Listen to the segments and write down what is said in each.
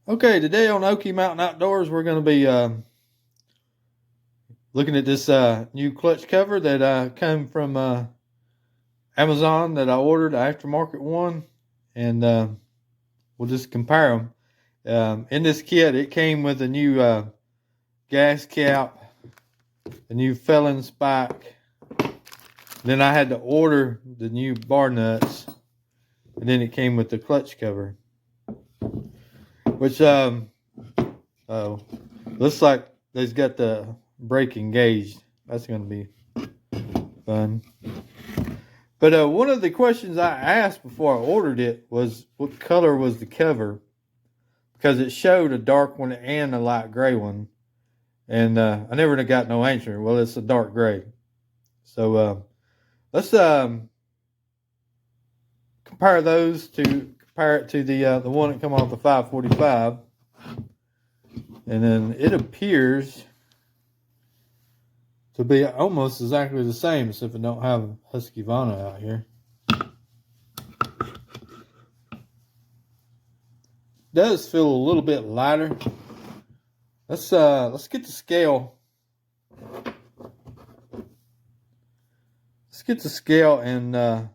Okay, today on Okie Mountain Outdoors, we're going to be looking at this new clutch cover that came from Amazon that I ordered, the aftermarket one, and we'll just compare them. In this kit, it came with a new gas cap, a new felon spike. Then I had to order the new bar nuts, and then it came with the clutch cover, which looks like they've got the brake engaged. That's going to be fun. But one of the questions I asked before I ordered it was what color was the cover, because it showed a dark one and a light gray one, and I never got no answer. Well, it's a dark gray. So let's compare it to the one that come off the 545, and then it appears to be almost exactly the same, except I don't have Husqvarna out here. It does feel a little bit lighter. Let's get the scale. Let's get the scale and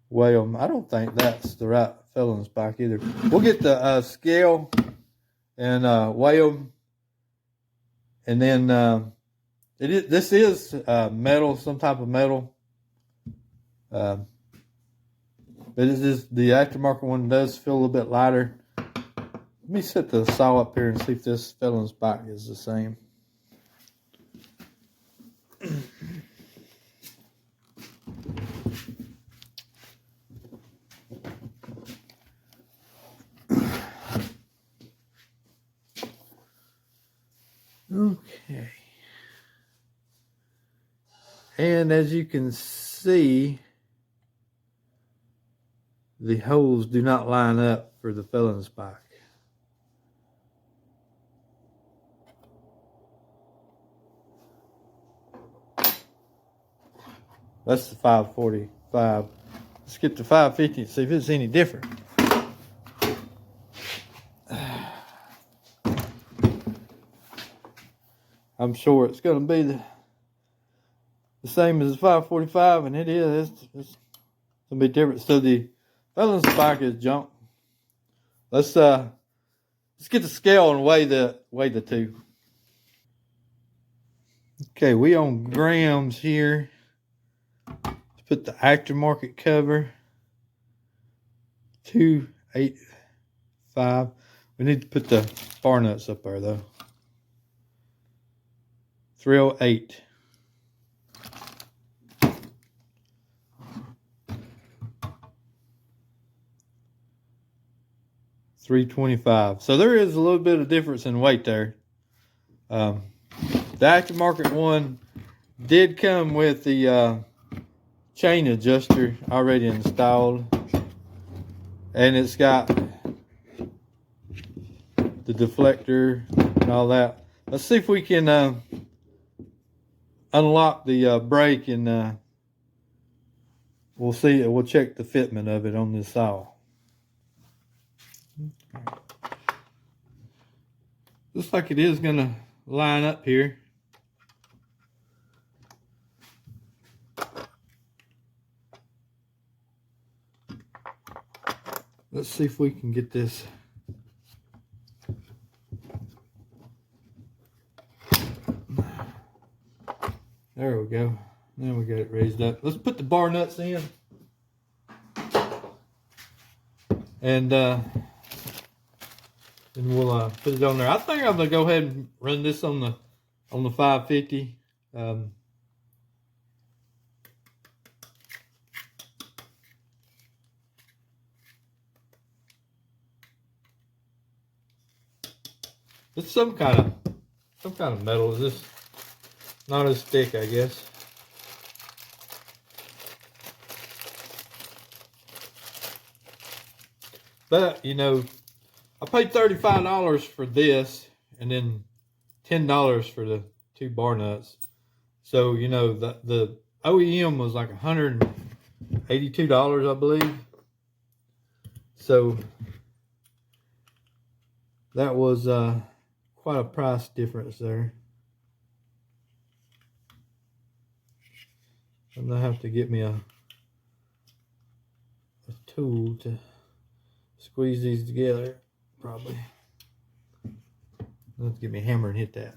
weigh them. I don't think that's the right felon spike either. We'll get the scale and weigh them. And then this is metal, some type of metal. But it is, the aftermarket one does feel a little bit lighter. Let me set the saw up here and see if this felon spike is the same. Okay. And as you can see, the holes do not line up for the felon spike. That's the 545. Let's get the 550 and see if it's any different. I'm sure it's going to be the same as the 545, and it is. It's going to be different. So the felon spike is junk. Let's get the scale and weigh the two. Okay, we on grams here. Let's put the aftermarket cover. 285. We need to put the bar nuts up there though. 308. $325. So there is a little bit of difference in weight there. The aftermarket one did come with the chain adjuster already installed, and it's got the deflector and all that. Let's see if we can unlock the brake, and we'll see. We'll check the fitment of it on this saw. Looks like it is going to line up here. Let's see if we can get this. There we go. Now we got it raised up. Let's put the bar nuts in. And we'll put it on there. I think I'm gonna go ahead and run this on the 550. It's some kind of metal. Is this not as thick, I guess? But you know, I paid $35 for this, and then $10 for the two bar nuts. So you know, the OEM was like $182, I believe. So that was quite a price difference there. I'm gonna have to get me a tool to squeeze these together, probably. Let's get me a hammer and hit that.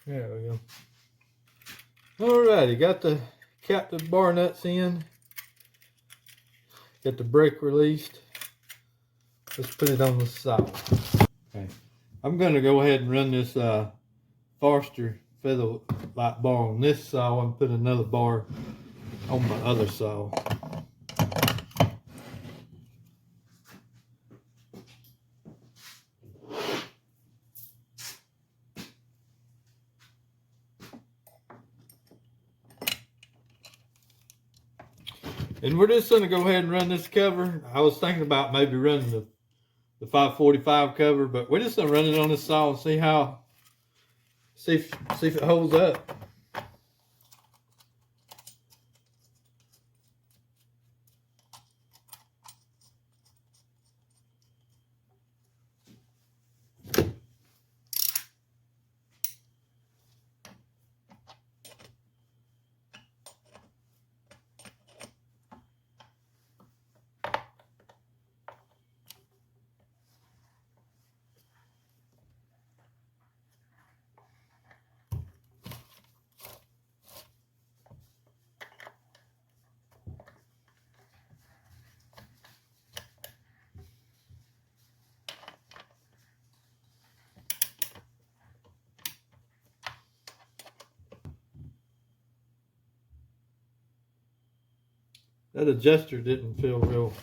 There we go. Alrighty, got the captive bar nuts in. Got the brake released. Let's put it on the saw. Okay. I'm gonna go ahead and run this Forster feather light bar on this saw and put another bar on my other saw. And we're just gonna go ahead and run this cover. I was thinking about maybe running the 545 cover, but we're just gonna run it on this saw and see if it holds up. That adjuster didn't feel real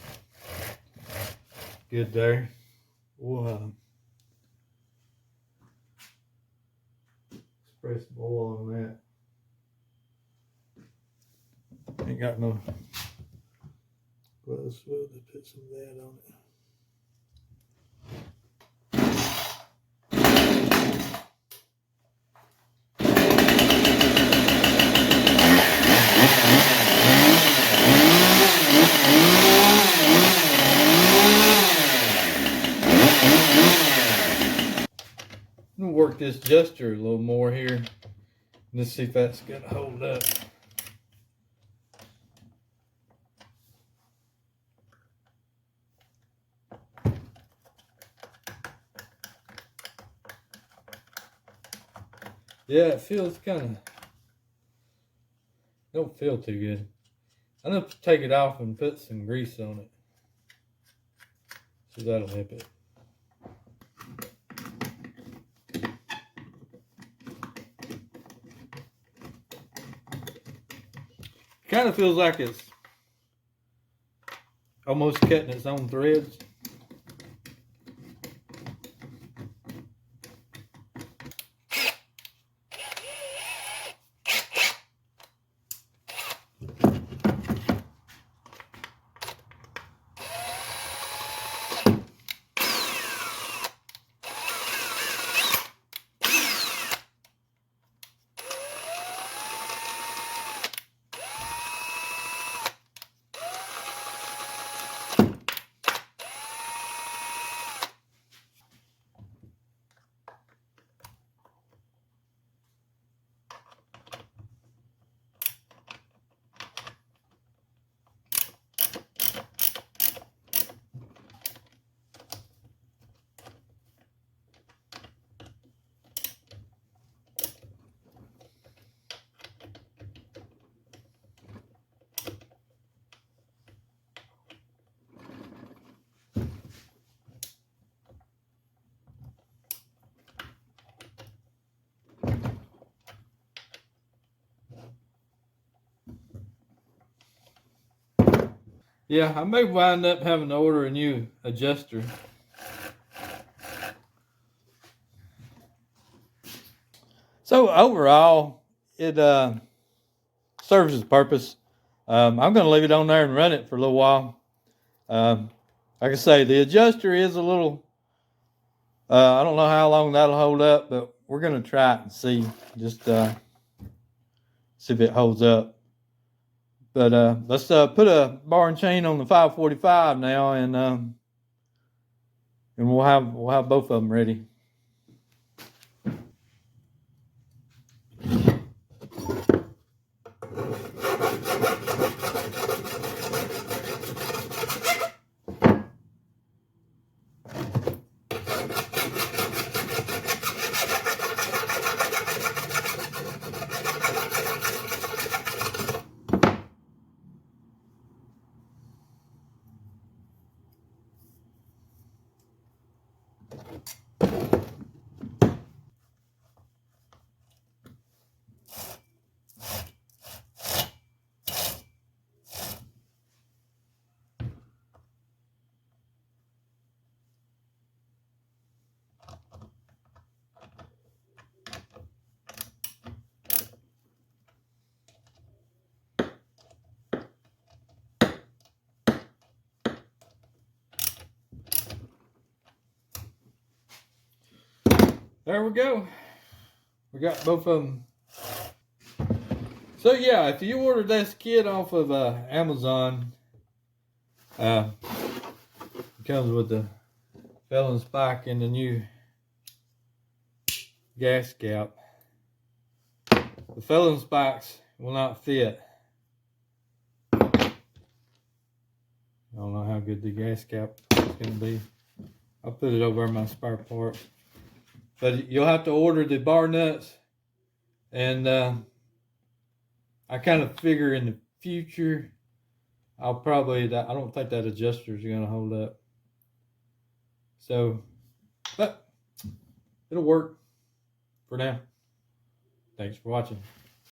good there. We'll spray some oil on that. Ain't got no gloves. We'll just put some of that on it. I'm gonna work this adjuster a little more here. Let's see if that's gonna hold up. Yeah, it feels don't feel too good. I'm gonna take it off and put some grease on it. So that'll help it. Kind of feels like it's almost cutting its own threads. Yeah, I may wind up having to order a new adjuster. So overall, it serves its purpose. I'm going to leave it on there and run it for a little while. Like I say, the adjuster is a little, I don't know how long that'll hold up, but we're going to try it and see, just see if it holds up. But let's put a bar and chain on the 545 now, and we'll have both of them ready. There we go. We got both of them. So yeah, if you ordered this kit off of Amazon, it comes with the felon spike and the new gas cap. The felon spikes will not fit. I don't know how good the gas cap is going to be. I'll put it over my spare part. But you'll have to order the bar nuts, and I kind of figure in the future I don't think that adjuster is going to hold up. So, but it'll work for now. Thanks for watching.